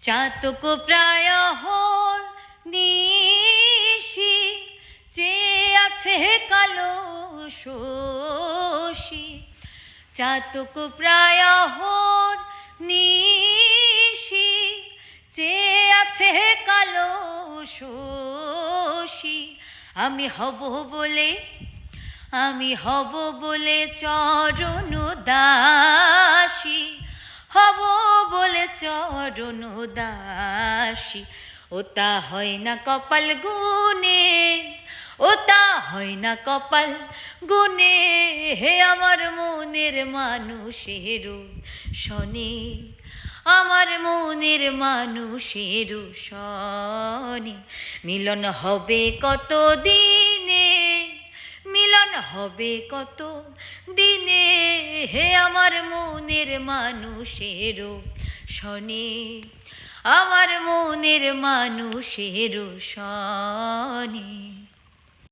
চাতক প্রায় হর নিশি চেয়ে আছে কালো শশী। চাতক প্রায় হর নিশি চেয়ে আছে কালো শশী। আমি হব বলে চরণ দাসী, হব বলে চরণ দাসী। ওটা হয় না কপাল গুনে, ওটা হয় না কপাল গুনে, হে আমার মনের মানুষের শনে, আমার মনের মানুষের শনে। মিলন হবে কত দিনে, মিলন হবে কত দিনে, হে আমার মনের মানুষের শনে, আমার মনের মানুষের শনে।